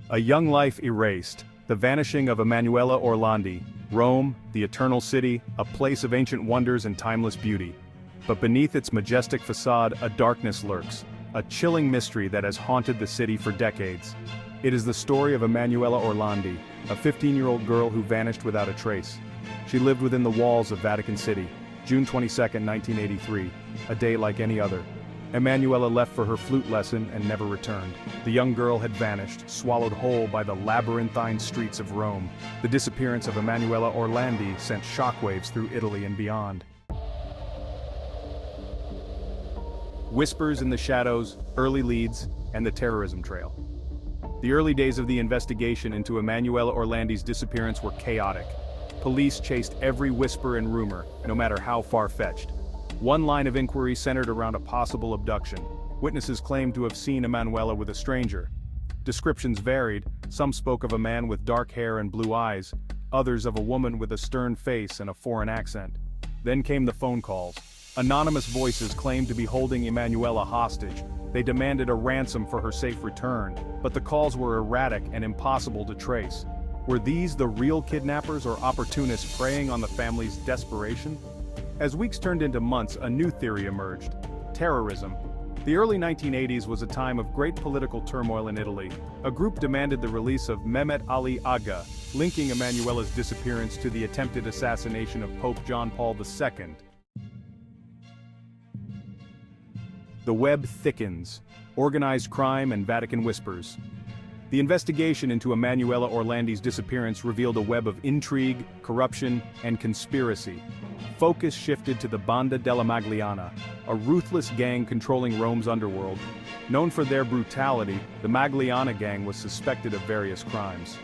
A young life erased, the vanishing of Emanuela Orlandi, Rome, the eternal city, a place of ancient wonders and timeless beauty. But beneath its majestic facade, a darkness lurks, a chilling mystery that has haunted the city for decades. It is the story of Emanuela Orlandi, a 15-year-old girl who vanished without a trace. She lived within the walls of Vatican City, June 22, 1983, a day like any other. Emanuela left for her flute lesson and never returned. The young girl had vanished, swallowed whole by the labyrinthine streets of Rome. The disappearance of Emanuela Orlandi sent shockwaves through Italy and beyond. Whispers in the shadows, early leads, and the terrorism trail. The early days of the investigation into Emanuela Orlandi's disappearance were chaotic. Police chased every whisper and rumor, no matter how far-fetched. One line of inquiry centered around a possible abduction. Witnesses claimed to have seen Emanuela with a stranger. Descriptions varied, some spoke of a man with dark hair and blue eyes, others of a woman with a stern face and a foreign accent. Then came the phone calls. Anonymous voices claimed to be holding Emanuela hostage. They demanded a ransom for her safe return, but the calls were erratic and impossible to trace. Were these the real kidnappers or opportunists preying on the family's desperation? As weeks turned into months, a new theory emerged: terrorism. The early 1980s was a time of great political turmoil in Italy. A group demanded the release of Mehmet Ali Aga, linking Emanuela's disappearance to the attempted assassination of Pope John Paul II. The web thickens. Organized crime and Vatican whispers. The investigation into Emanuela Orlandi's disappearance revealed a web of intrigue, corruption, and conspiracy. Focus shifted to the Banda della Magliana, a ruthless gang controlling Rome's underworld. Known for their brutality, the Magliana gang was suspected of various crimes.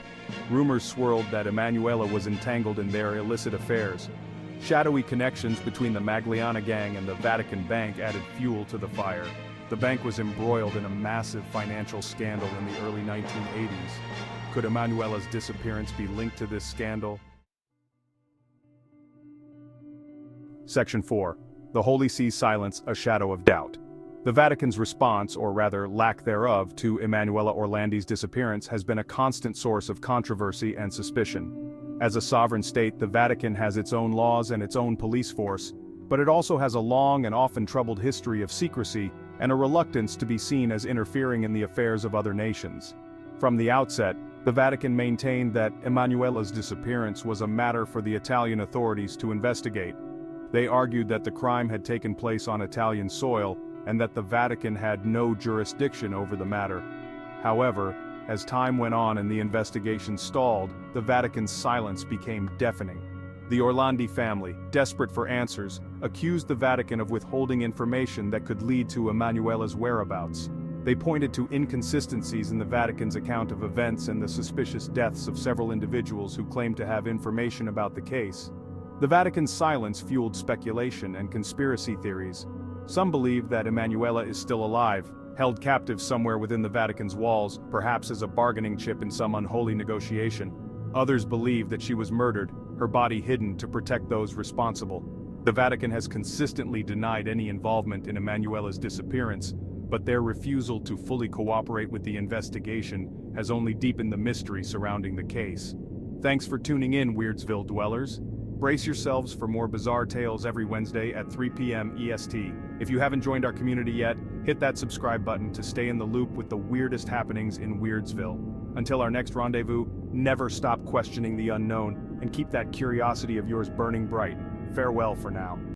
Rumors swirled that Emanuela was entangled in their illicit affairs. Shadowy connections between the Magliana gang and the Vatican Bank added fuel to the fire. The bank was embroiled in a massive financial scandal in the early 1980s. Could Emanuela's disappearance be linked to this scandal? Section 4. The Holy See's silence, a shadow of doubt. The Vatican's response, or rather lack thereof, to Emanuela Orlandi's disappearance has been a constant source of controversy and suspicion. As a sovereign state, the Vatican has its own laws and its own police force, but it also has a long and often troubled history of secrecy and a reluctance to be seen as interfering in the affairs of other nations. From the outset, the Vatican maintained that Emanuela's disappearance was a matter for the Italian authorities to investigate. They argued that the crime had taken place on Italian soil and that the Vatican had no jurisdiction over the matter. However, as time went on and the investigation stalled, the Vatican's silence became deafening. The Orlandi family, desperate for answers, accused the Vatican of withholding information that could lead to Emanuela's whereabouts. They pointed to inconsistencies in the Vatican's account of events and the suspicious deaths of several individuals who claimed to have information about the case. The Vatican's silence fueled speculation and conspiracy theories. Some believed that Emanuela is still alive, held captive somewhere within the Vatican's walls, perhaps as a bargaining chip in some unholy negotiation. Others believed that she was murdered, her body hidden to protect those responsible. The Vatican has consistently denied any involvement in Emanuela's disappearance, but their refusal to fully cooperate with the investigation has only deepened the mystery surrounding the case. Thanks for tuning in, Weirdsville dwellers. Brace yourselves for more bizarre tales every Wednesday at 3 p.m. EST. If you haven't joined our community yet, hit that subscribe button to stay in the loop with the weirdest happenings in Weirdsville. Until our next rendezvous, never stop questioning the unknown, and keep that curiosity of yours burning bright. Farewell for now.